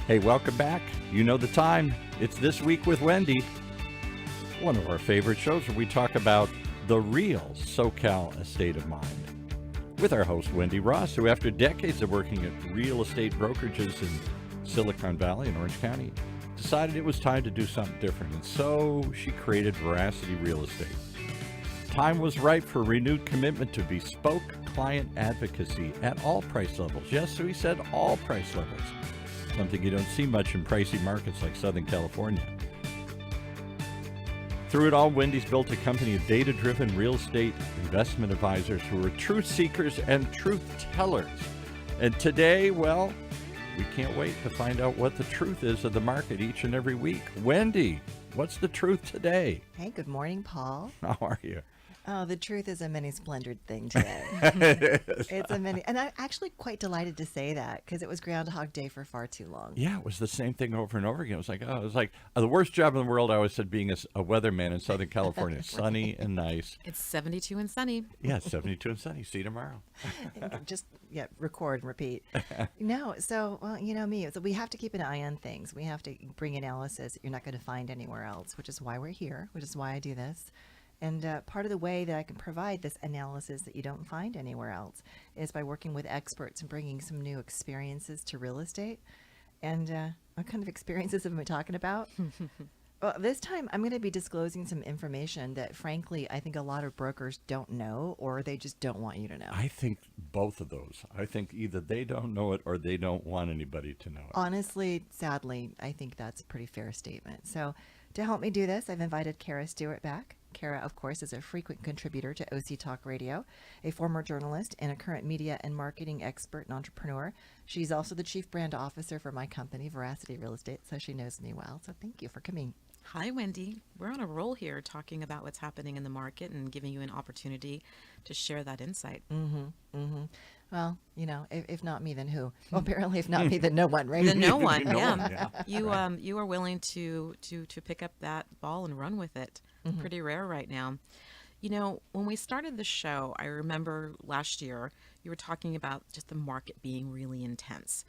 Hey, welcome back. You know the time. It's This Week with Wendy, one of our favorite shows where we talk about the real SoCal estate of mind. With our host, Wendy Ross, who after decades of working at real estate brokerages in Silicon Valley and Orange County, decided it was time to do something different. And so she created Veracity Real Estate. Time was ripe for renewed commitment to bespoke client advocacy at all price levels. Yes, so he said all price levels. Something you don't see much in pricey markets like Southern California. Through it all, Wendy's built a company of data-driven real estate investment advisors who are truth seekers and truth tellers. And today, well, we can't wait to find out what the truth is of the market each and every week. Wendy, what's the truth today? Hey, good morning, Paul. How are you? Oh, the truth is a many splendored thing today. It's a many, and I'm actually quite delighted to say that because it was Groundhog Day for far too long. Yeah, it was the same thing over and over again. It was like the worst job in the world. I always said being a weatherman in Southern California, sunny and nice. It's 72 and sunny. Yeah, 72 and sunny. See you tomorrow. Just record and repeat. No, so well, you know me. So we have to keep an eye on things. We have to bring analysis that you're not going to find anywhere else, which is why we're here. Which is why I do this. And part of the way that I can provide this analysis that you don't find anywhere else is by working with experts and bringing some new experiences to real estate. And what kind of experiences am I talking about? Well, this time I'm going to be disclosing some information that, frankly, I think a lot of brokers don't know or they just don't want you to know. I think both of those. I think either they don't know it or they don't want anybody to know it. Honestly, sadly, I think that's a pretty fair statement. So to help me do this, I've invited Kara Stewart back. Kara, of course, is a frequent contributor to OC Talk Radio, a former journalist and a current media and marketing expert and entrepreneur. She's also the chief brand officer for my company, Veracity Real Estate, so she knows me well. So thank you for coming. Hi, Wendy. We're on a roll here talking about what's happening in the market and giving you an opportunity to share that insight. Well, you know, if not me, then who? Well, apparently, if not me, then no one, right? Then no one, No yeah. one, yeah. You are willing to pick up that ball and run with it. Pretty rare right now. You know, when we started the show, I remember last year you were talking about just the market being really intense.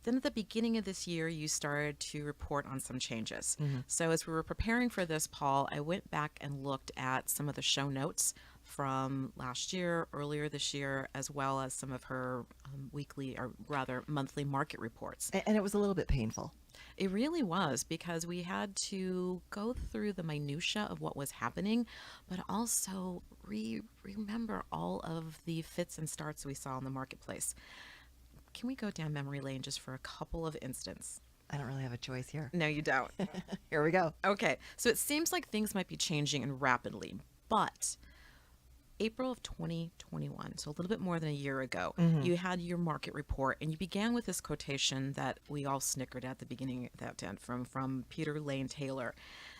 Then at the beginning of this year, you started to report on some changes. So as we were preparing for this, Paul, I went back and looked at some of the show notes from last year, earlier this year, as well as some of her weekly or rather monthly market reports. And it was a little bit painful. It really was because we had to go through the minutia of what was happening, but also remember all of the fits and starts we saw in the marketplace. Can we go down memory lane just for a couple of instants? I don't really have a choice here. No, you don't. Here we go. Okay, so it seems like things might be changing and rapidly, but April of 2021, so a little bit more than a year ago, you had your market report, and you began with this quotation that we all snickered at the beginning of that tent from Peter Lane Taylor.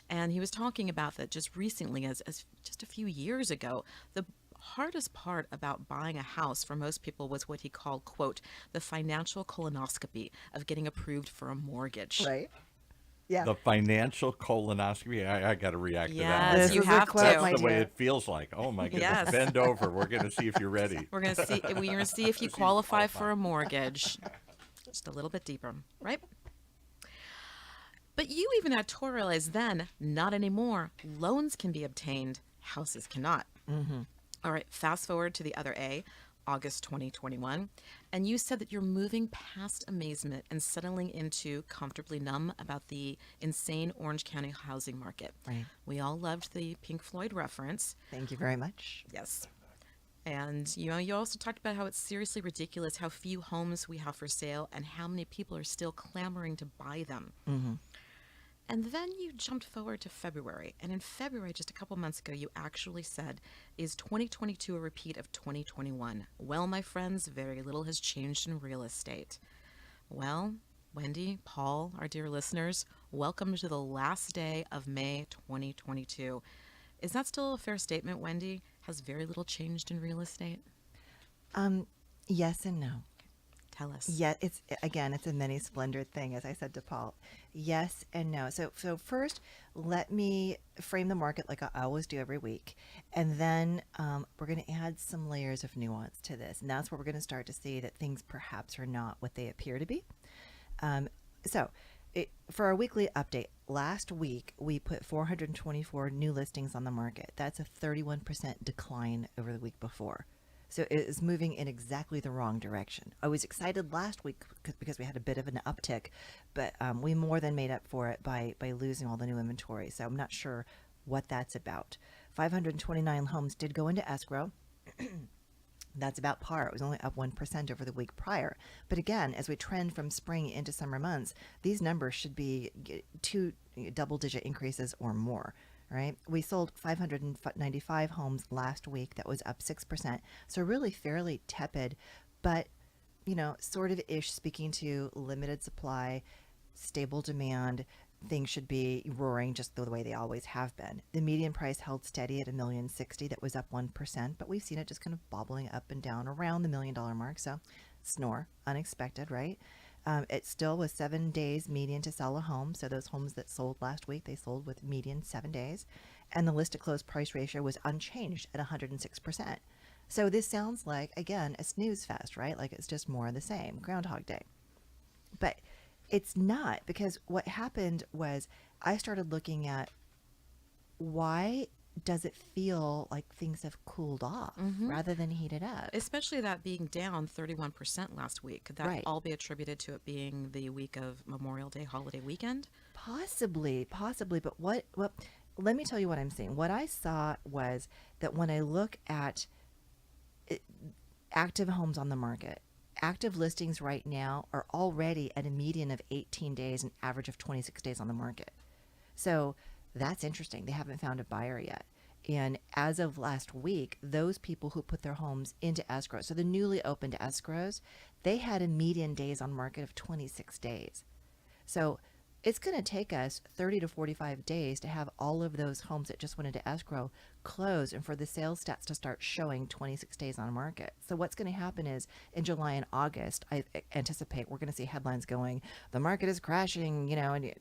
And he was talking about that just recently, as just a few years ago, the hardest part about buying a house for most people was what he called, quote, the financial colonoscopy of getting approved for a mortgage. Right. Yeah. The financial colonoscopy, I got to react to that. Yes, This you is a have quote, to. my That's the way dear. it feels like. Oh my goodness. Yes. Bend over. We're going to see if you're ready. We're gonna see if you qualify for a mortgage. Just a little bit deeper, right? But you even editorialized then, not anymore. Loans can be obtained, houses cannot. All right, fast forward to the other A, August 2021, and you said that you're moving past amazement and settling into comfortably numb about the insane Orange County housing market. Right. We all loved the Pink Floyd reference. Thank you very much. Yes. And you know, you also talked about how it's seriously ridiculous how few homes we have for sale and how many people are still clamoring to buy them. And then you jumped forward to February. And in February, just a couple months ago, you actually said, is 2022 a repeat of 2021? Well, my friends, very little has changed in real estate. Well, Wendy, Paul, our dear listeners, welcome to the last day of May 2022. Is that still a fair statement, Wendy? Has very little changed in real estate? Yes and no. Tell us. Yeah, it's a many splendored thing, as I said to Paul. Yes and no. So first, let me frame the market like I always do every week, and then we're going to add some layers of nuance to this, and that's where we're going to start to see that things perhaps are not what they appear to be. So, for our weekly update, last week we put 424 new listings on the market. That's a 31% decline over the week before. So it is moving in exactly the wrong direction. I was excited last week because we had a bit of an uptick, but we more than made up for it by losing all the new inventory. So I'm not sure what that's about. 529 homes did go into escrow. That's about par. It was only up 1% over the week prior. But again, as we trend from spring into summer months, these numbers should be 2 double-digit increases or more, right? We sold 595 homes last week. That was up 6%. So really fairly tepid, but, sort of ish, speaking to limited supply, stable demand. Things should be roaring just the way they always have been. The median price held steady at $1,060,000. That was up 1%, but we've seen it just kind of bobbling up and down around the $1 million mark. So snore, unexpected, right? It still was 7 days median to sell a home. So those homes that sold last week, they sold with median 7 days. And the list to close price ratio was unchanged at 106%. So this sounds like, again, a snooze fest, right? Like it's just more of the same, Groundhog Day. But it's not, because what happened was I started looking at why does it feel like things have cooled off rather than heated up? Especially that being down 31% last week. Could that Right. all be attributed to it being the week of Memorial Day holiday weekend? Possibly. But what, let me tell you what I'm seeing. What I saw was that when I look at active homes on the market, active listings right now are already at a median of 18 days, an average of 26 days on the market. So that's interesting. They haven't found a buyer yet. And as of last week, those people who put their homes into escrow, so the newly opened escrows, they had a median days on market of 26 days. So it's going to take us 30 to 45 days to have all of those homes that just went into escrow close and for the sales stats to start showing 26 days on market. So what's going to happen is in July and August, I anticipate we're going to see headlines going, the market is crashing, and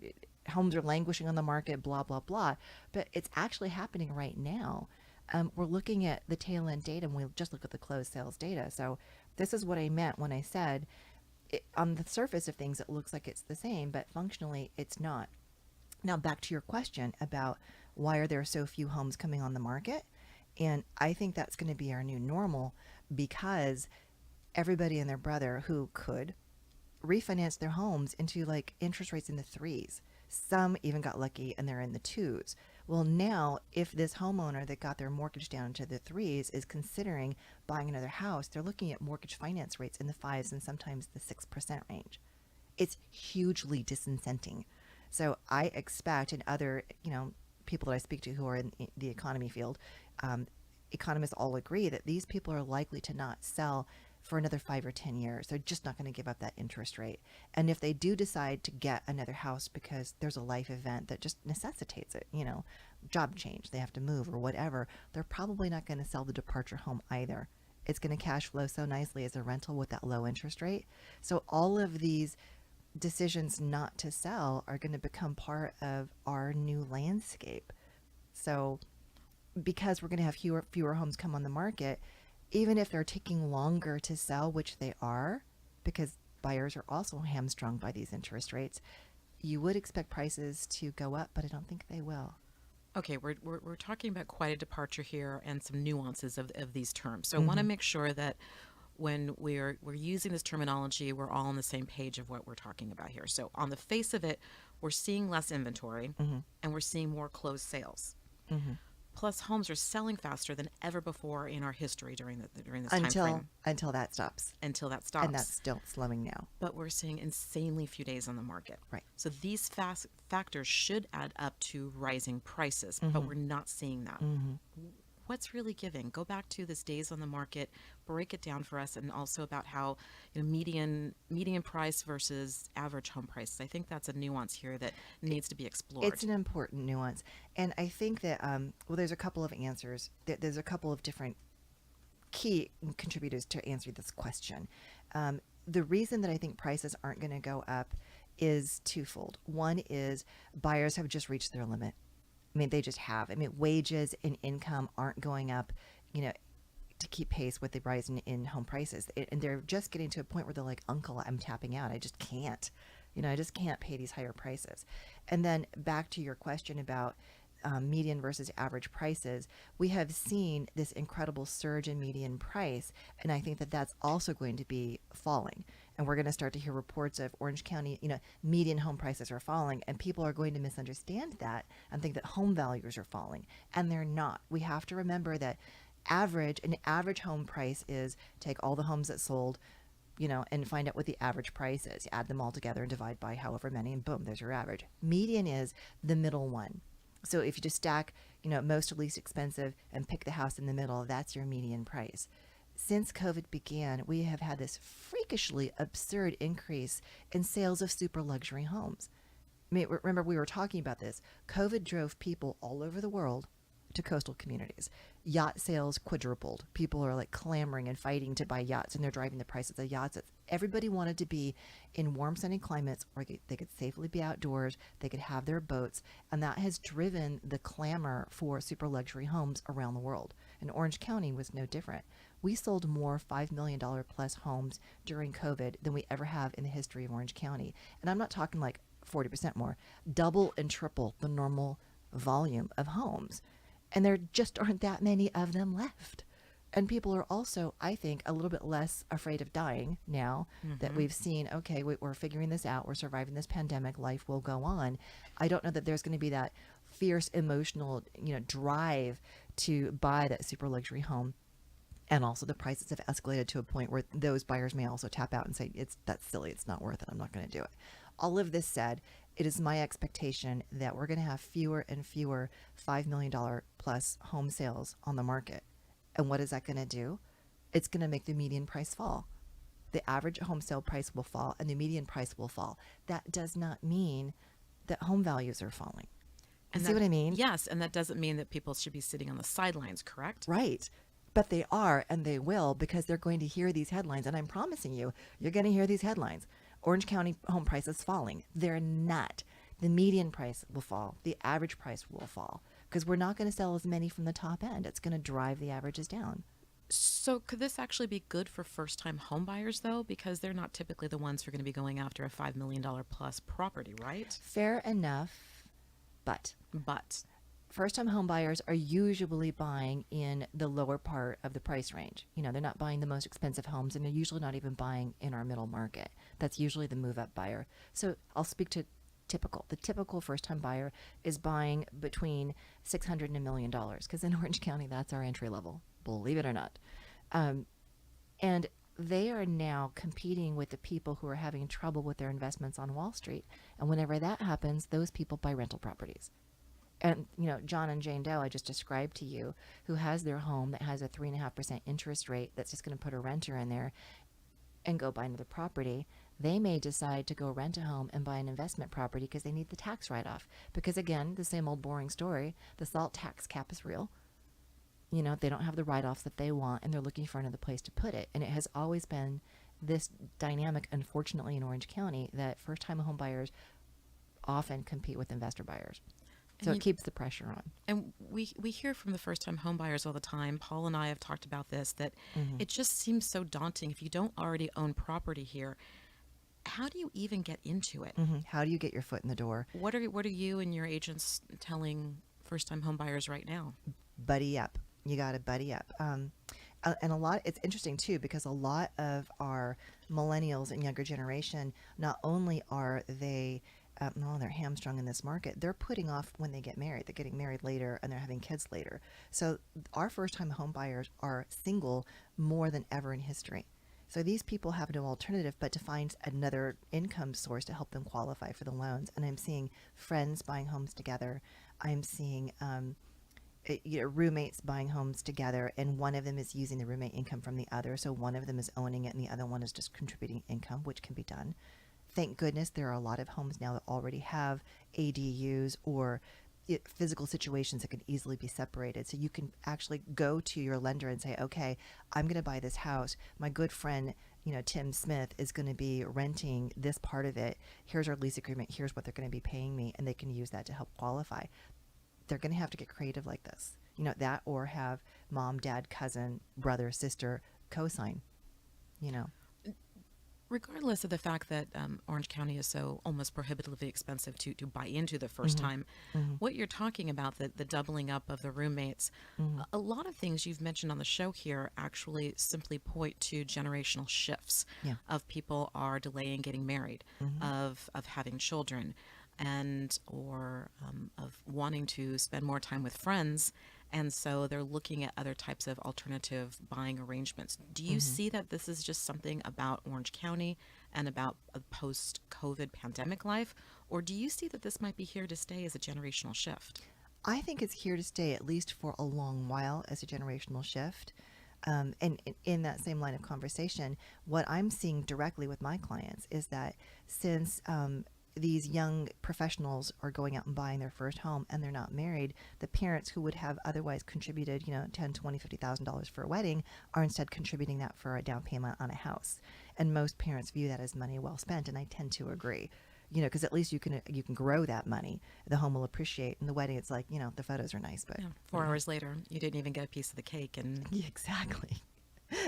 homes are languishing on the market, blah, blah, blah. But it's actually happening right now. We're looking at the tail end data, and we'll just look at the closed sales data. So this is what I meant when I said, on the surface of things, it looks like it's the same, but functionally it's not. Now, back to your question about why are there so few homes coming on the market? And I think that's going to be our new normal, because everybody and their brother who could refinance their homes into like interest rates in the 3s. Some even got lucky and they're in the 2s. Well, now if this homeowner that got their mortgage down to the 3s is considering buying another house, they're looking at mortgage finance rates in the 5s and sometimes the 6% range. It's hugely disincenting. So I expect, and other, people that I speak to who are in the economy field, economists all agree that these people are likely to not sell for another 5 or 10 years. They're just not going to give up that interest rate. And if they do decide to get another house because there's a life event that just necessitates it, job change, they have to move or whatever, they're probably not going to sell the departure home either. It's going to cash flow so nicely as a rental with that low interest rate. So all of these decisions not to sell are going to become part of our new landscape. So because we're going to have fewer homes come on the market, even if they're taking longer to sell, which they are, because buyers are also hamstrung by these interest rates, you would expect prices to go up, but I don't think they will. Okay, we're talking about quite a departure here and some nuances of these terms. So I want to make sure that when we're using this terminology, we're all on the same page of what we're talking about here. So on the face of it, we're seeing less inventory and we're seeing more closed sales. Plus, homes are selling faster than ever before in our history during this time frame. Until that stops. Until that stops. And that's still slowing now. But we're seeing insanely few days on the market. Right. So these factors should add up to rising prices, but we're not seeing that. What's really giving? Go back to this days on the market, break it down for us, and also about how median price versus average home prices. I think that's a nuance here that needs to be explored. It's an important nuance. And I think that, there's a couple of answers. There's a couple of different key contributors to answer this question. The reason that I think prices aren't going to go up is twofold. One is buyers have just reached their limit. I mean, they just have. I mean, wages and income aren't going up, to keep pace with the rise in home prices. And they're just getting to a point where they're like, Uncle, I'm tapping out. I just can't. I just can't pay these higher prices. And then back to your question about median versus average prices, we have seen this incredible surge in median price, and I think that that's also going to be falling. And we're going to start to hear reports of Orange County, median home prices are falling, and people are going to misunderstand that and think that home values are falling, and they're not. We have to remember that an average home price is take all the homes that sold, and find out what the average price is. You add them all together and divide by however many, and boom, there's your average. Median is the middle one. So if you just stack, most to least expensive and pick the house in the middle, that's your median price. Since COVID began, we have had this freakishly absurd increase in sales of super luxury homes. I mean, remember, we were talking about this. COVID drove people all over the world to coastal communities. Yacht sales quadrupled. People are like clamoring and fighting to buy yachts, and they're driving the prices of yachts. Everybody wanted to be in warm, sunny climates where they could safely be outdoors, they could have their boats, and that has driven the clamor for super luxury homes around the world. And Orange County was no different. We sold more $5 million plus homes during COVID than we ever have in the history of Orange County. And I'm not talking like 40% more, double and triple the normal volume of homes. And there just aren't that many of them left. And people are also, I think, a little bit less afraid of dying now that we've seen, okay, we're figuring this out. We're surviving this pandemic. Life will go on. I don't know that there's going to be that fierce emotional, drive to buy that super luxury home. And also the prices have escalated to a point where those buyers may also tap out and say, that's silly. It's not worth it. I'm not going to do it. All of this said, it is my expectation that we're going to have fewer and fewer $5 million plus home sales on the market. And what is that going to do? It's going to make the median price fall. The average home sale price will fall and the median price will fall. That does not mean that home values are falling. You see what I mean? Yes, and that doesn't mean that people should be sitting on the sidelines, correct? Right. But they are, and they will, because they're going to hear these headlines. And I'm promising you, you're going to hear these headlines. Orange County home prices falling. They're not. The median price will fall. The average price will fall, because we're not going to sell as many from the top end. It's going to drive the averages down. So could this actually be good for first-time home buyers, though? Because they're not typically the ones who are going to be going after a $5 million plus property, right? Fair enough, but first-time home buyers are usually buying in the lower part of the price range. They're not buying the most expensive homes, and they're usually not even buying in our middle market. That's usually the move-up buyer. So I'll speak to typical. The typical first-time buyer is buying between $600 and $1 million, because in Orange County, that's our entry level, believe it or not. And they are now competing with the people who are having trouble with their investments on Wall Street. And whenever that happens, those people buy rental properties. And, John and Jane Doe, I just described to you, who has their home that has a 3.5% interest rate that's just going to put a renter in there and go buy another property. They may decide to go rent a home and buy an investment property because they need the tax write-off. Because, again, the same old boring story, the SALT tax cap is real. They don't have the write-offs that they want, and they're looking for another place to put it. And it has always been this dynamic, unfortunately, in Orange County, that first-time home buyers often compete with investor buyers. So it keeps the pressure on. And we hear from the first-time home buyers all the time. Paul and I have talked about this, that it just seems so daunting. If you don't already own property here, how do you even get into it? How do you get your foot in the door? What are you and your agents telling first-time home buyers right now? Buddy up. You got to buddy up. And it's interesting too, because a lot of our millennials and younger generation, not only are they they're hamstrung in this market, they're putting off when they get married. They're getting married later and they're having kids later. So our first-time home buyers are single more than ever in history. So these people have no alternative but to find another income source to help them qualify for the loans. And I'm seeing friends buying homes together. I'm seeing roommates buying homes together, and one of them is using the roommate income from the other. So one of them is owning it and the other one is just contributing income, which can be done. Thank goodness there are a lot of homes now that already have ADUs or physical situations that can easily be separated. So you can actually go to your lender and say, okay, I'm going to buy this house. My good friend, Tim Smith, is going to be renting this part of it. Here's our lease agreement. Here's what they're going to be paying me. And they can use that to help qualify. They're going to have to get creative like this, that, or have mom, dad, cousin, brother, sister co-sign, Regardless of the fact that Orange County is so almost prohibitively expensive to buy into the first time, what you're talking about, the doubling up of the roommates, a lot of things you've mentioned on the show here actually simply point to generational shifts Yeah. of people are delaying getting married, of having children, and or of wanting to spend more time with friends. And so they're looking at other types of alternative buying arrangements. Do you see that this is just something about Orange County and about a post COVID pandemic life? Or do you see that this might be here to stay as a generational shift? I think it's here to stay at least for a long while as a generational shift. And in that same line of conversation, what I'm seeing directly with my clients is that since these young professionals are going out and buying their first home and they're not married, the parents who would have otherwise contributed, $10, $20, $50,000 for a wedding are instead contributing that for a down payment on a house. And most parents view that as money well spent, and I tend to agree. Because at least you can grow that money. The home will appreciate. In the wedding, it's like, the photos are nice, but Yeah, 4 hours later, you didn't even get a piece of the cake, and yeah, exactly.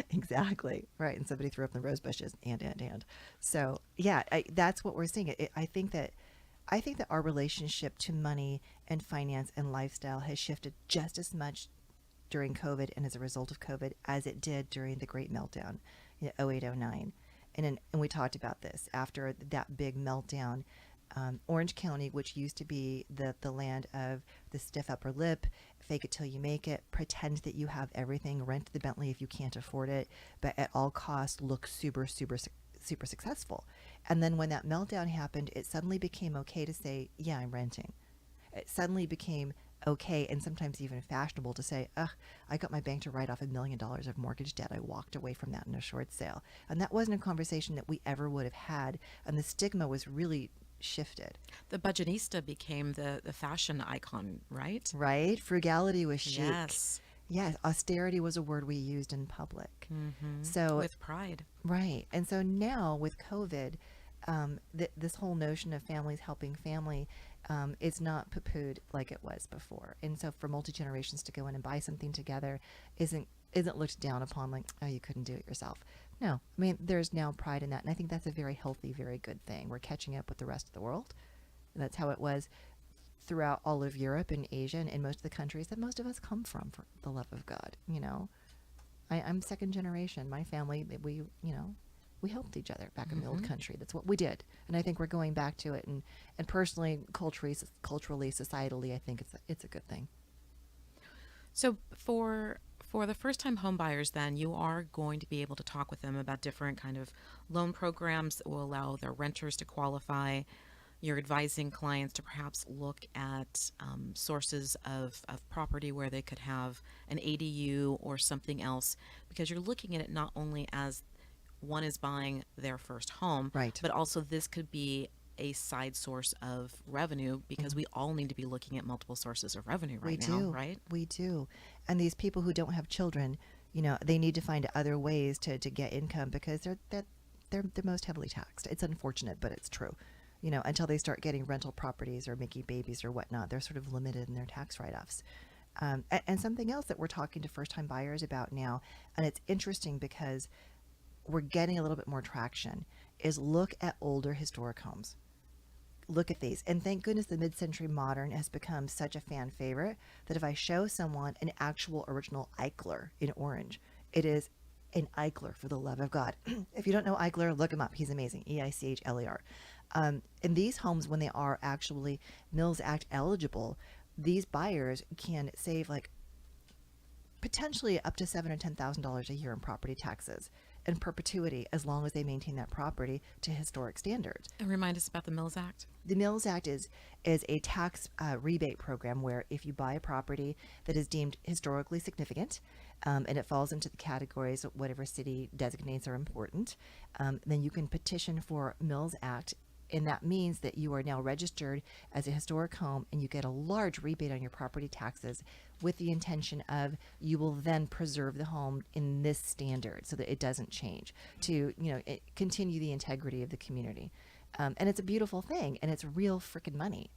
Exactly. Right. And somebody threw up the rose bushes and. So yeah, that's what we're seeing. I think that our relationship to money and finance and lifestyle has shifted just as much during COVID and as a result of COVID as it did during the Great Meltdown, 08, 09. And we talked about this after that big meltdown. Orange County, which used to be the land of the stiff upper lip, fake it till you make it, pretend that you have everything, rent the Bentley if you can't afford it, but at all costs look super, super, super successful. And then when that meltdown happened, it suddenly became okay to say, yeah, I'm renting. It suddenly became okay and sometimes even fashionable to say, ugh, I got my bank to write off $1 million of mortgage debt. I walked away from that in a short sale. And that wasn't a conversation that we ever would have had. And the stigma was really shifted. the budgetista became the fashion icon, right? Right? Frugality was chic. Yes. Yes, austerity was a word we used in public. So, With pride. right. And so now with COVID, this whole notion of families helping family is not poo-pooed like it was before. And so for multi-generations to go in and buy something together isn't looked down upon like, oh, you couldn't do it yourself. No, I mean, there's now pride in that. And I think that's a very healthy, very good thing. We're catching up with the rest of the world. And that's how it was throughout all of Europe and Asia and in most of the countries that most of us come from, for the love of God. I'm second generation. My family, we helped each other back in the old country. That's what we did. And I think we're going back to it. And personally, culturally, societally, I think it's a good thing. So for the first-time home buyers, then you are going to be able to talk with them about different kind of loan programs that will allow their renters to qualify. You're advising clients to perhaps look at sources of property where they could have an ADU or something else, because you're looking at it not only as one is buying their first home, Right. but also this could be a side source of revenue, because we all need to be looking at multiple sources of revenue right now, right? We do. And these people who don't have children, they need to find other ways to get income because they're the most heavily taxed. It's unfortunate, but it's true. Until they start getting rental properties or making babies or whatnot, they're sort of limited in their tax write-offs. And something else that we're talking to first-time buyers about now, and it's interesting because we're getting a little bit more traction, is look at older historic homes. Look at these. And thank goodness the mid-century modern has become such a fan favorite that if I show someone an actual original Eichler in orange, it is an Eichler, for the love of God. If you don't know Eichler, look him up. He's amazing. Eichler. And these homes, when they are actually Mills Act eligible, these buyers can save like potentially up to $7,000 or $10,000 a year in property taxes in perpetuity, as long as they maintain that property to historic standards. And remind us about the Mills Act. The Mills Act is a tax rebate program where if you buy a property that is deemed historically significant, and it falls into the categories of whatever city designates are important, then you can petition for Mills Act. And that means that you are now registered as a historic home and you get a large rebate on your property taxes, with the intention of you will then preserve the home in this standard so that it doesn't change, to continue the integrity of the community. And it's a beautiful thing, and it's real freaking money.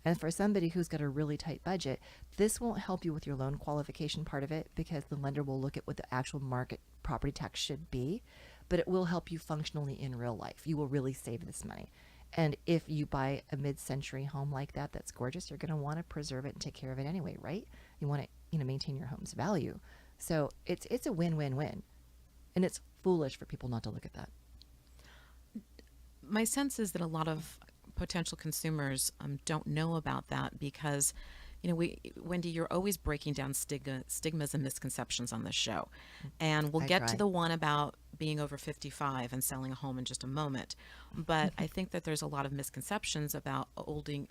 And for somebody who's got a really tight budget, this won't help you with your loan qualification part of it, because the lender will look at what the actual market property tax should be. but it will help you functionally in real life. You will really save this money. And if you buy a mid-century home like that that's gorgeous, you're going to want to preserve it and take care of it anyway, right? You want to, maintain your home's value. So it's a win-win-win. And it's foolish for people not to look at that. My sense is that a lot of potential consumers don't know about that because, Wendy, you're always breaking down stigmas and misconceptions on this show. And we'll I get try. to the one about being over 55 and selling a home in just a moment. But I think that there's a lot of misconceptions about owning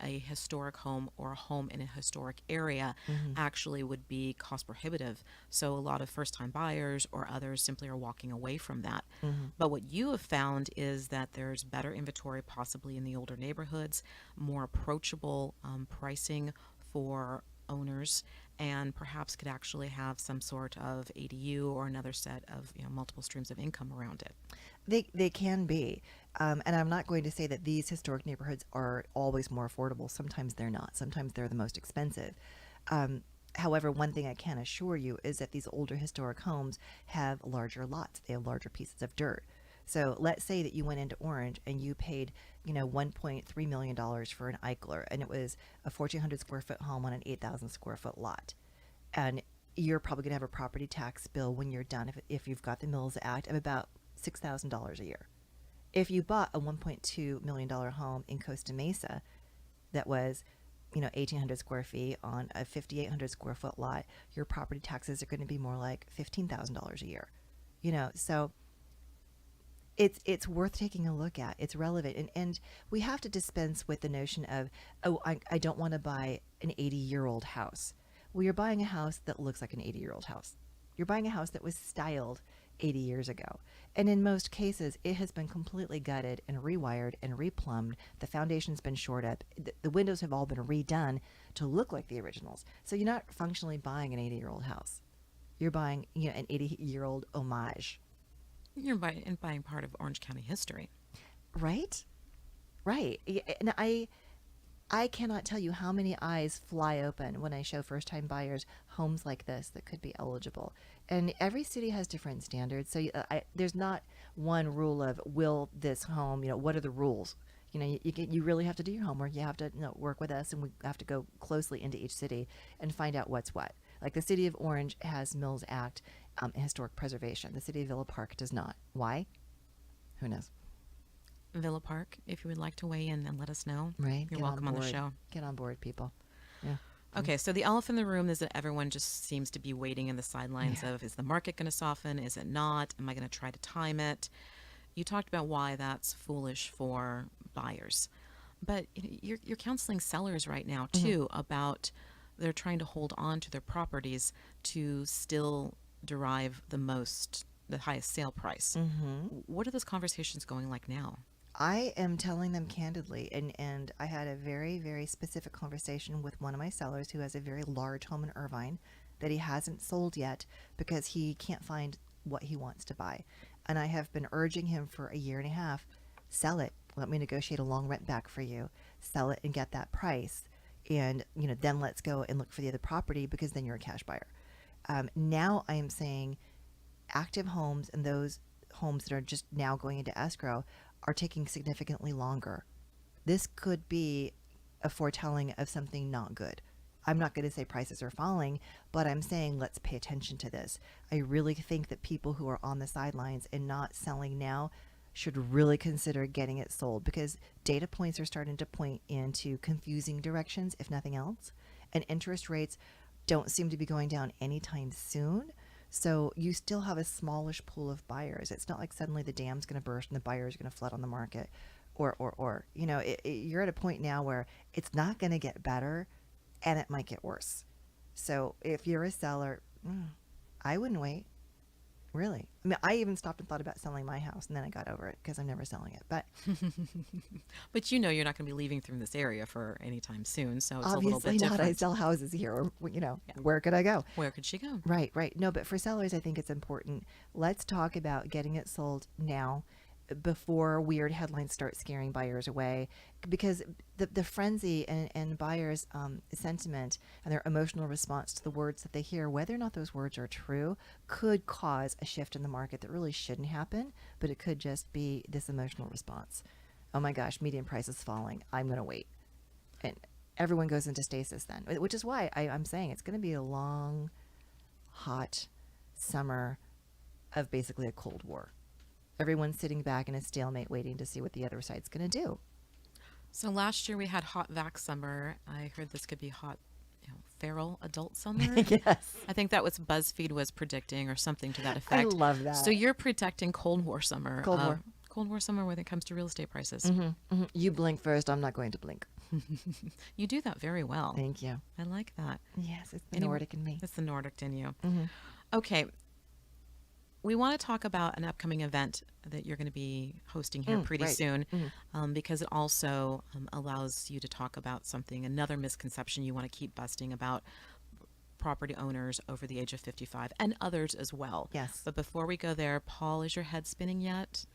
a historic home or a home in a historic area actually would be cost prohibitive. So a lot of first-time buyers or others simply are walking away from that. But what you have found is that there's better inventory possibly in the older neighborhoods, more approachable pricing for owners, and perhaps could actually have some sort of ADU or another set of multiple streams of income around it. They can be. And I'm not going to say that these historic neighborhoods are always more affordable. Sometimes they're not. Sometimes they're the most expensive. However, one thing I can assure you is that these older historic homes have larger lots. They have larger pieces of dirt. So let's say that you went into Orange and you paid, $1.3 million for an Eichler, and it was a 1,400 square foot home on an 8,000 square foot lot. And you're probably going to have a property tax bill when you're done, if you've got the Mills Act, of about $6,000 a year. If you bought a $1.2 million home in Costa Mesa that was, 1,800 square feet on a 5,800 square foot lot, your property taxes are going to be more like $15,000 a year. So it's worth taking a look at. It's relevant. And we have to dispense with the notion of, I don't want to buy an 80-year-old house. Well, you're buying a house that looks like an 80-year-old house. You're buying a house that was styled 80 years ago. And in most cases, it has been completely gutted and rewired and replumbed. The foundation's been shored up. The windows have all been redone to look like the originals. So you're not functionally buying an 80-year-old house. You're buying, an 80-year-old homage. You're buying part of Orange County history. Right? Right. And I cannot tell you how many eyes fly open when I show first-time buyers homes like this that could be eligible. And every city has different standards. So there's not one rule of, will this home, what are the rules? You really have to do your homework. You have to work with us, and we have to go closely into each city and find out what's what. Like the city of Orange has Mills Act historic preservation. The city of Villa Park does not. Why? Who knows? Villa Park, if you would like to weigh in and let us know. Right. You're welcome on the show. Get on board, people. Yeah. Okay, so the elephant in the room is that everyone just seems to be waiting in the sidelines of, is the market going to soften? Is it not? Am I going to try to time it? You talked about why that's foolish for buyers. But you're counseling sellers right now, too, about they're trying to hold on to their properties to still derive the highest sale price. What are those conversations going like now? I am telling them candidly, and I had a very, very specific conversation with one of my sellers who has a very large home in Irvine that he hasn't sold yet because he can't find what he wants to buy. And I have been urging him for a year and a half, sell it. Let me negotiate a long rent back for you. Sell it and get that price. And, then let's go and look for the other property, because then you're a cash buyer. Now I am saying active homes and those homes that are just now going into escrow are taking significantly longer. This could be a foretelling of something not good. I'm not going to say prices are falling, but I'm saying let's pay attention to this. I really think that people who are on the sidelines and not selling now should really consider getting it sold, because data points are starting to point into confusing directions, if nothing else, and interest rates don't seem to be going down anytime soon. So you still have a smallish pool of buyers. It's not like suddenly the dam's going to burst and the buyers are going to flood on the market, or you're at a point now where it's not going to get better, and it might get worse. So if you're a seller, I wouldn't wait. Really. I mean, I even stopped and thought about selling my house, and then I got over it because I'm never selling it. But But you're not going to be leaving from this area for any time soon, so it's obviously a little bit not. different. I sell houses here, or where could I go? Where could she go? Right. No, but for sellers, I think it's important. Let's talk about getting it sold now. before weird headlines start scaring buyers away, because the frenzy and buyers' sentiment and their emotional response to the words that they hear, whether or not those words are true, could cause a shift in the market that really shouldn't happen, but it could just be this emotional response. Oh my gosh, median price is falling. I'm going to wait. And everyone goes into stasis then, which is why I'm saying it's going to be a long, hot summer of basically a Cold War. Everyone's sitting back in a stalemate waiting to see what the other side's going to do. So last year we had hot vac summer. I heard this could be hot, feral adult summer. Yes. I think that was BuzzFeed was predicting or something to that effect. I love that. So you're predicting Cold War summer. Cold War. Cold War summer when it comes to real estate prices. Mm-hmm. You blink first. I'm not going to blink. You do that very well. Thank you. I like that. Yes, it's the Nordic in me. It's the Nordic in you. Mm-hmm. Okay. We want to talk about an upcoming event that you're going to be hosting here pretty right. soon, Mm-hmm. because it also allows you to talk about another misconception you want to keep busting about property owners over the age of 55 and others as well. Yes. But before we go there, Paul, is your head spinning yet?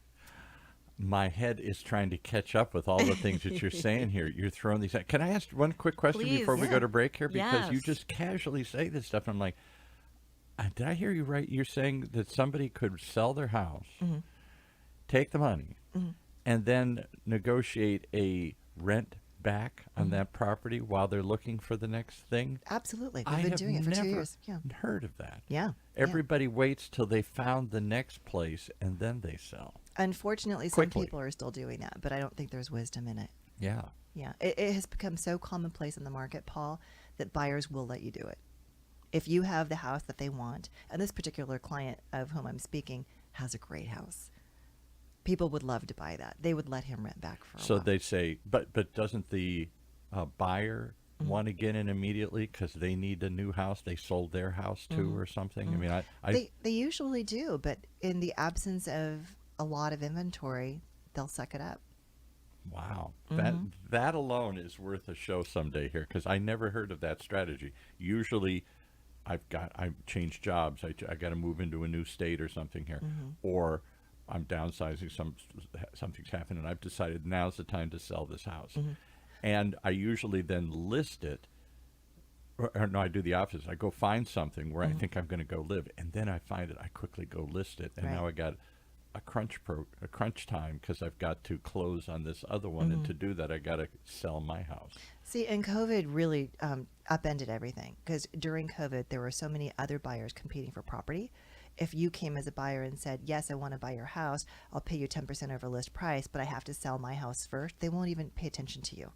My head is trying to catch up with all the things that you're saying here. You're throwing these out. Can I ask one quick question Please. before we go to break here? Because you Yes. just casually say this stuff. I'm like, did I hear you right? You're saying that somebody could sell their house, take the money, and then negotiate a rent back on that property while they're looking for the next thing? Absolutely. I We've been have doing it for never 2 years. Yeah. heard of that. Yeah. Everybody waits till they found the next place and then they sell. Unfortunately, some Quickly. people are still doing that, but I don't think there's wisdom in it. Yeah. Yeah. It has become so commonplace in the market, Paul, that buyers will let you do it. If you have the house that they want, and this particular client of whom I'm speaking has a great house, people would love to buy that. They would let him rent back for a So while. they say, but doesn't the buyer want to get in immediately because they need a new house? They sold their house too or something? I mean, They usually do, but in the absence of a lot of inventory, they'll suck it up. wow. That alone is worth a show someday here because I never heard of that strategy. Usually I've changed jobs. I got to move into a new state or something here, or I'm downsizing. Something's happened, and I've decided now's the time to sell this house. And I usually then list it. Or no, I do the opposite. I go find something where I think I'm going to go live, and then I find it. I quickly go list it, and Right. now I got a crunch time because I've got to close on this other one, and to do that, I got to sell my house. See, and COVID really upended everything because during COVID, there were so many other buyers competing for property. If you came as a buyer and said, yes, I want to buy your house, I'll pay you 10% over list price, but I have to sell my house first, they won't even pay attention to you.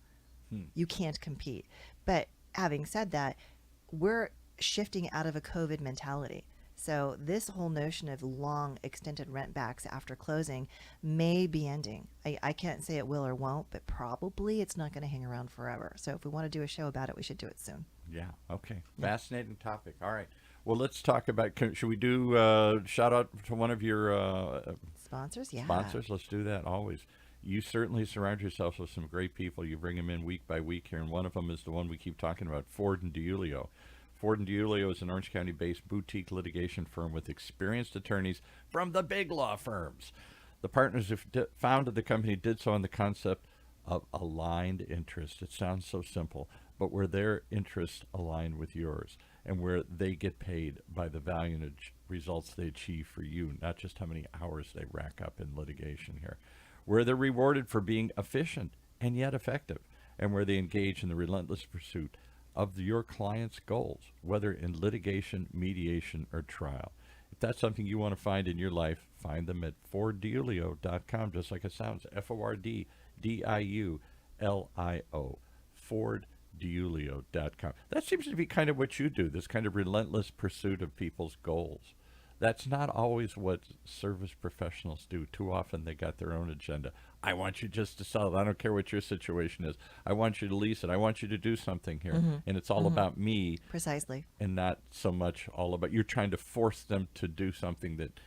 You can't compete. But having said that, we're shifting out of a COVID mentality. So this whole notion of long extended rent backs after closing may be ending. I can't say it will or won't, but probably it's not going to hang around forever. So if we want to do a show about it, we should do it soon. Yeah. Okay. Fascinating topic. All right. Well, let's talk about. Should we do shout out to one of your Sponsors? Yeah. sponsors? Let's do that always. You certainly surround yourself with some great people. You bring them in week by week here, and one of them is the one we keep talking about, Ford and DiUlio. Ford and DiUlio is an Orange County-based boutique litigation firm with experienced attorneys from the big law firms. The partners who founded the company did so on the concept of aligned interest. It sounds so simple, but where their interests align with yours and where they get paid by the value and results they achieve for you, not just how many hours they rack up in litigation here. Where they're rewarded for being efficient and yet effective, and where they engage in the relentless pursuit of your client's goals, whether in litigation, mediation, or trial. If that's something you want to find in your life, find them at FordDiulio.com, just like it sounds, FordDiulio, FordDiulio.com. That seems to be kind of what you do, this kind of relentless pursuit of people's goals. That's not always what service professionals do. Too often they got their own agenda. I want you just to sell it. I don't care what your situation is. I want you to lease it. I want you to do something here. And it's all about me. Precisely. And not so much all about, you're trying to force them to do something that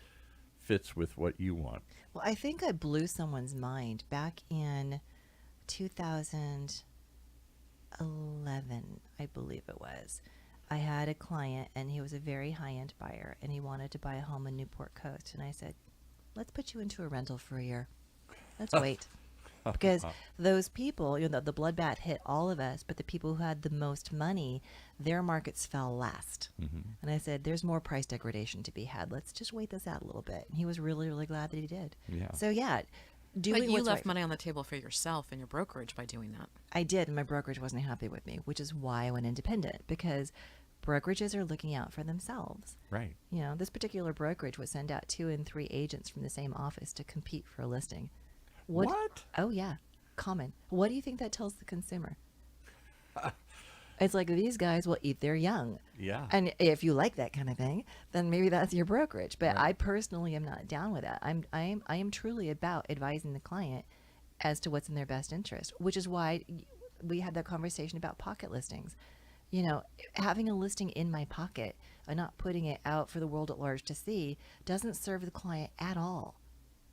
fits with what you want. Well, I think I blew someone's mind back in 2011, I believe it was. I had a client, and he was a very high-end buyer, and he wanted to buy a home in Newport Coast. And I said, let's put you into a rental for a year. Let's wait. Because those people, the bloodbath hit all of us, but the people who had the most money, their markets fell last. And I said, there's more price degradation to be had. Let's just wait this out a little bit. And he was really, really glad that he did. Yeah. So yeah, doing But you what's left right. money on the table for yourself and your brokerage by doing that. I did, and my brokerage wasn't happy with me, which is why I went independent, because brokerages are looking out for themselves. Right. This particular brokerage would send out 2 and 3 agents from the same office to compete for a listing. What? Oh, yeah. Common. What do you think that tells the consumer? It's like these guys will eat their young. Yeah. And if you like that kind of thing, then maybe that's your brokerage. But Right. I personally am not down with that. I am truly about advising the client as to what's in their best interest, which is why we had that conversation about pocket listings. Having a listing in my pocket and not putting it out for the world at large to see doesn't serve the client at all.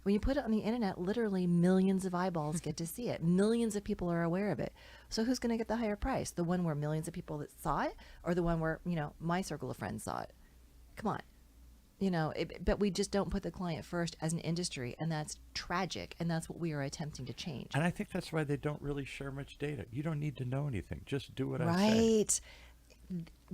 When you put it on the internet, literally millions of eyeballs get to see it. Millions of people are aware of it. So who's going to get the higher price? The one where millions of people that saw it, or the one where, my circle of friends saw it? Come on. But we just don't put the client first as an industry, and that's tragic, and that's what we are attempting to change. And I think that's why they don't really share much data. You don't need to know anything. Just do what I say. Right.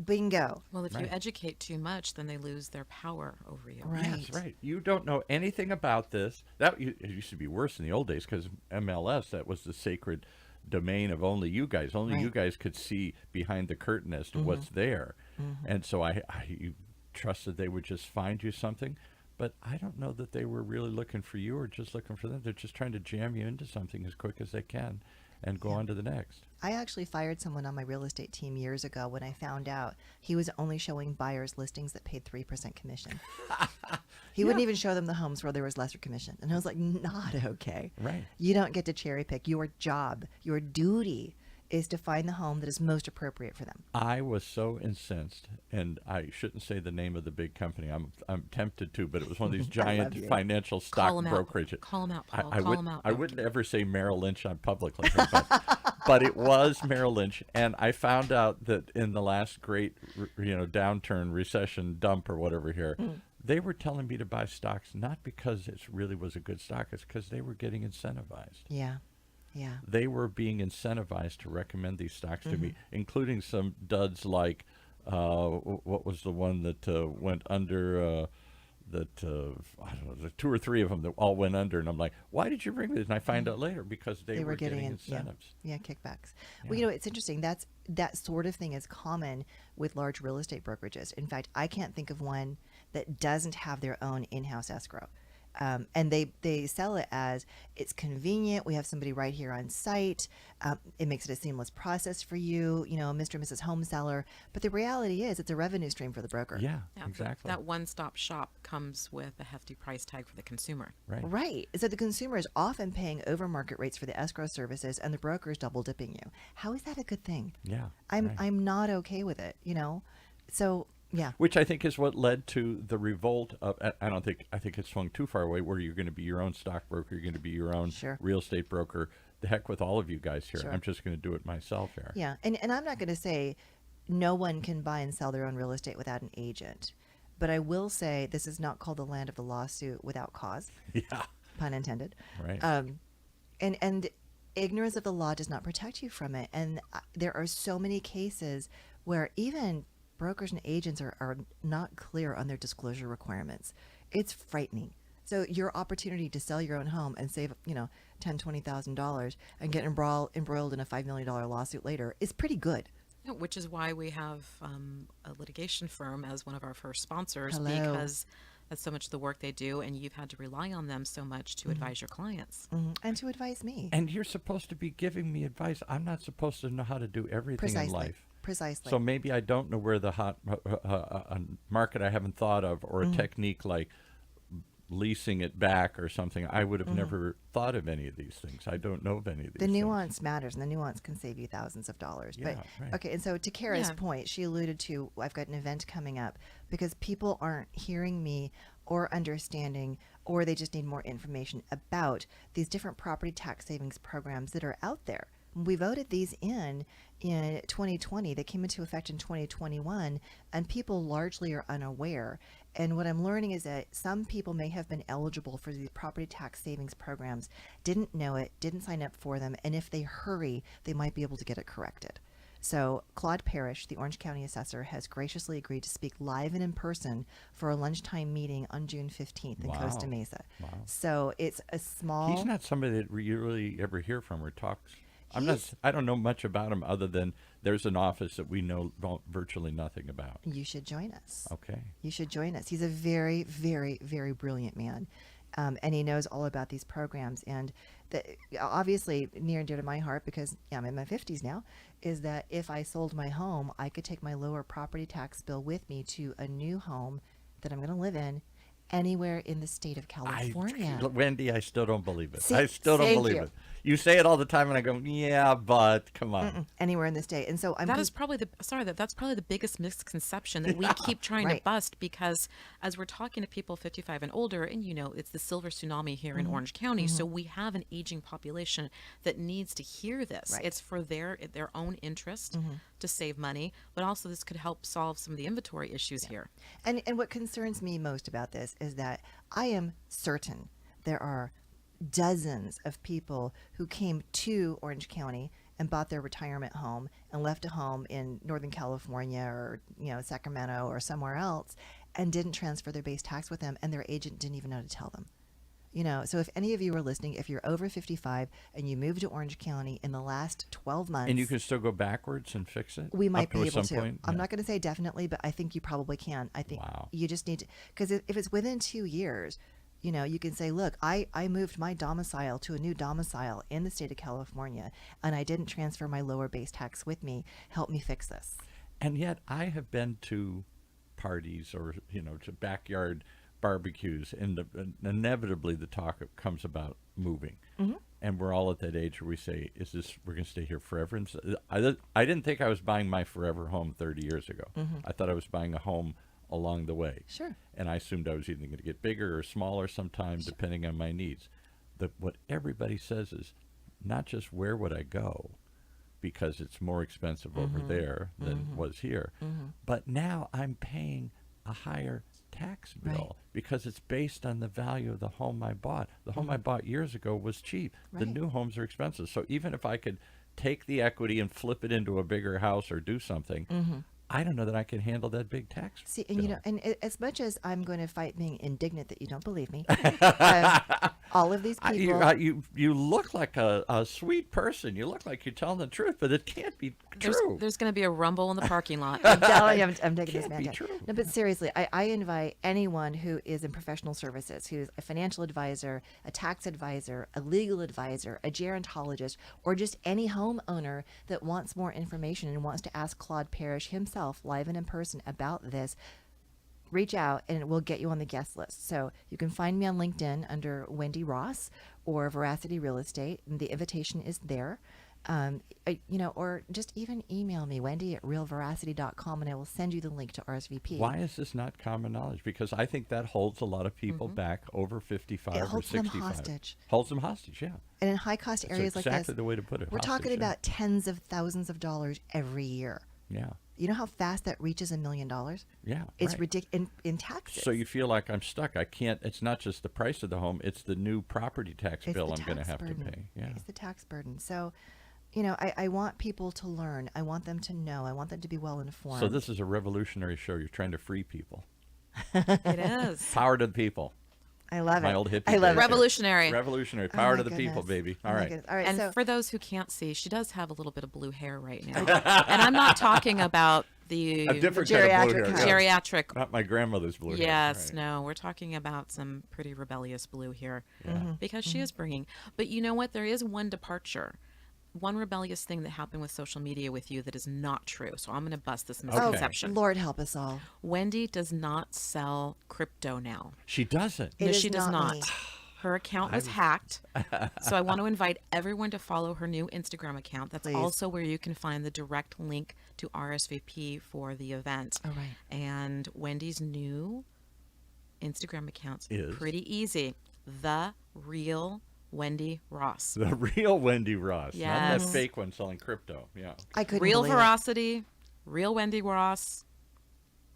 Bingo. Well, if you Right. educate too much, then they lose their power over you. Right. Yes, right. You don't know anything about this. It used to be worse in the old days because MLS, that was the sacred domain of only you guys. Only you Right. guys could see behind the curtain as to what's there. And so you trusted they would just find you something. But I don't know that they were really looking for you or just looking for them. They're just trying to jam you into something as quick as they can and go on to the next. I actually fired someone on my real estate team years ago when I found out he was only showing buyers listings that paid 3% commission. He wouldn't even show them the homes where there was lesser commission. And I was like, not okay. Right. You don't get to cherry pick. Your job, your duty is to find the home that is most appropriate for them. I was so incensed, and I shouldn't say the name of the big company. I'm tempted to, but it was one of these giant you. financial stock Call 'em out. brokerages. Call 'em out, Paul. I Call 'em out. I wouldn't ever say Merrill Lynch on public like that, but it was Merrill Lynch, and I found out that in the last great, downturn, recession, dump, or whatever here, they were telling me to buy stocks not because it really was a good stock, it's because they were getting incentivized. Yeah. Yeah. They were being incentivized to recommend these stocks to me, including some duds like, what was the one that went under, I don't know, the 2 or 3 of them that all went under. And I'm like, why did you bring this? And I find out later because they were getting incentives. Yeah, kickbacks. Well, it's interesting. That sort of thing is common with large real estate brokerages. In fact, I can't think of one that doesn't have their own in-house escrow. And they sell it as it's convenient. We have somebody right here on site. It makes it a seamless process for you, Mr. and Mrs. Home Seller. But the reality is it's a revenue stream for the broker. Yeah, Yeah, exactly. That one-stop shop comes with a hefty price tag for the consumer. Right. Right. So the consumer is often paying over market rates for the escrow services, and the broker is double dipping you. How is that a good thing? Yeah. I'm right. I'm not okay with it. So yeah. Which I think is what led to the revolt of, I think it swung too far away where you're going to be your own stockbroker, you're going to be your own Sure. real estate broker. The heck with all of you guys here. Sure. I'm just going to do it myself here. Yeah. And I'm not going to say no one can buy and sell their own real estate without an agent. But I will say this is not called the land of the lawsuit without cause, Yeah. pun intended. Right. And ignorance of the law does not protect you from it. And there are so many cases where even brokers and agents are not clear on their disclosure requirements. It's frightening. So your opportunity to sell your own home and save, $10,000, $20,000 and get embroiled in a $5 million lawsuit later is pretty good. Yeah, which is why we have a litigation firm as one of our first sponsors, Hello. because that's so much of the work they do, and you've had to rely on them so much to advise your clients. And to advise me. And you're supposed to be giving me advice. I'm not supposed to know how to do everything in life. Precisely. So maybe I don't know where the hot market I haven't thought of, or a technique like leasing it back or something. I would have never thought of any of these things. I don't know of any of these the things. nuance matters, and the nuance can save you thousands of dollars. Yeah, But right. okay, and so to Kara's Yeah. point, she alluded to I've got an event coming up because people aren't hearing me or understanding, or they just need more information about these different property tax savings programs that are out there. We voted these in 2020. They came into effect in 2021, and people largely are unaware. And what I'm learning is that some people may have been eligible for these property tax savings programs, didn't know it, didn't sign up for them, and if they hurry, they might be able to get it corrected. So Claude Parrish, the Orange County assessor, has graciously agreed to speak live and in person for a lunchtime meeting on June 15th in Costa Mesa. Wow. So it's a small... He's not somebody that you really ever hear from or talks. He's- I don't know much about him other than there's an office that we know virtually nothing about. You should join us. Okay. You should join us. He's a very, very, very brilliant man. And he knows all about these programs. And obviously near and dear to my heart, because I'm in my 50s now, is that if I sold my home, I could take my lower property tax bill with me to a new home that I'm going to live in anywhere in the state of California. Wendy, I still don't believe it. See, I still don't thank believe you. it. You say it all the time, and I go, yeah, but come on. Anywhere in the state. And so That's probably the biggest misconception that we keep trying Right. to bust, because as we're talking to people 55 and older, and it's the silver tsunami here in Orange County, so we have an aging population that needs to hear this. Right. It's for their own interest to save money, but also this could help solve some of the inventory issues here. And what concerns me most about this is that I am certain there are dozens of people who came to Orange County and bought their retirement home and left a home in Northern California or Sacramento or somewhere else and didn't transfer their base tax with them, and their agent didn't even know to tell them. So if any of you are listening, if you're over 55 and you moved to Orange County in the last 12 months, And you can still go backwards and fix it? we might Up be able some to. point? I'm Yeah. not going to say definitely, but I think you probably can. I think Wow. you just need to, because if it's within 2 years, you can say, look, I moved my domicile to a new domicile in the state of California, and I didn't transfer my lower base tax with me. Help me fix this. And yet I have been to parties or, to backyard barbecues, and inevitably the talk comes about moving. And we're all at that age where we say, we're going to stay here forever? And I didn't think I was buying my forever home 30 years ago. I thought I was buying a home along the way. Sure. And I assumed I was either going to get bigger or smaller sometime, depending on my needs. What everybody says is not just where would I go, because it's more expensive over there than it was here, but now I'm paying a higher tax bill Right. because it's based on the value of the home I bought. The home I bought years ago was cheap. The Right. new homes are expensive. So even if I could take the equity and flip it into a bigger house or do something, I don't know that I can handle that big tax See, and bill. as much as I'm going to fight being indignant that you don't believe me, all of these people. You look like a sweet person. You look like you're telling the truth, but it can't be true. There's going to be a rumble in the parking lot. I'm telling you, I'm taking this Can't man be down. true. No, but seriously, I invite anyone who is in professional services, who's a financial advisor, a tax advisor, a legal advisor, a gerontologist, or just any homeowner that wants more information and wants to ask Claude Parrish himself, live and in person, about this. Reach out and we'll get you on the guest list. So you can find me on LinkedIn under Wendy Ross or Veracity Real Estate, and the invitation is there. Or just even email me, wendy@realveracity.com, and I will send you the link to RSVP. Why is this not common knowledge? Because I think that holds a lot of people back over 55 It or holds them 65. hostage. Holds them hostage, yeah. And in high cost That's areas like exactly this, the way to put it. we're hostage, talking yeah. about tens of thousands of dollars every year. Yeah, You know how fast that reaches $1 million? yeah. It's right. ridiculous in taxes. So you feel like I'm stuck. I can't. It's not just the price of the home; it's the new property tax It's bill the I'm going to tax have burden. to pay. Yeah. It's the tax burden. So, I want people to learn. I want them to know. I want them to be well informed. So this is a revolutionary show. You're trying to free people. It is. Power to the people. I love My it. old hippie I love days. it. Revolutionary. Revolutionary. Oh Power my to the people, goodness. baby. Oh All my right. goodness. All right. And so, for those who can't see, she does have a little bit of blue hair right now. And I'm not talking about the A different The kind of geriatric blue hair. kind. yeah. geriatric. Not my grandmother's blue hair. Yes, Right. no, we're talking about some pretty rebellious blue here, Yeah. because she is bringing. But you know what? There is one departure, one rebellious thing that happened with social media with you that is not true. So I'm going to bust this misconception. Lord help us all. Wendy does not sell crypto now. She doesn't. It No, is she does not not. me. Her account was hacked. So I want to invite everyone to follow her new Instagram account. That's Please. also where you can find the direct link to RSVP for the event. All right. And Wendy's new Instagram account's Is? pretty easy. The Real Wendy Ross. The real Wendy Ross. Not that Yes. fake one selling crypto. Yeah. I couldn't Real believe it. Veracity, Real Wendy Ross,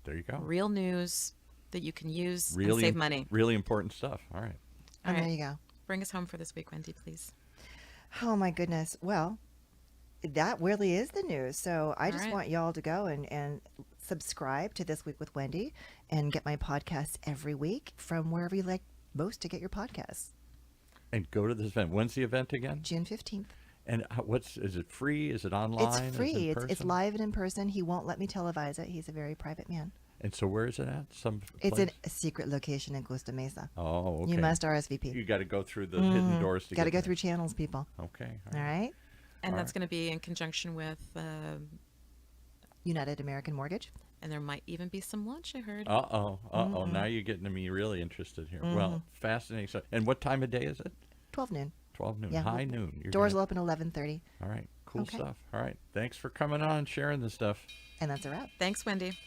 There you go. Real News. that you can use Really, and save money. really important stuff. All right. All And there right. you go. Bring us home for this week, Wendy, please. Oh my goodness. Well, that really is the news. So I All just right. want y'all to go and subscribe to This Week with Wendy and get my podcasts every week from wherever you like most to get your podcasts. And go to this event. When's the event again? June 15th. And is it free? Is it online? It's Is it free. in It's person? live and in person. He won't let me televise it. He's a very private man. And so where is it at? Some It's place? in a secret location in Costa Mesa. Oh, okay. You must RSVP. You got to go through the hidden doors to Got to get go there. through channels, people. Okay. All right. And All that's right. going to be in conjunction with, United American Mortgage. and there might even be some lunch, I heard. Uh-oh. Now you're getting me really interested here. Well, fascinating. So, and what time of day is it? 12 noon. 12 noon. Yeah. High noon. You're Doors gonna- will open 11:30, All right. Cool Okay. stuff. All right. Thanks for coming on and sharing this stuff. and that's a wrap. Thanks, Wendy.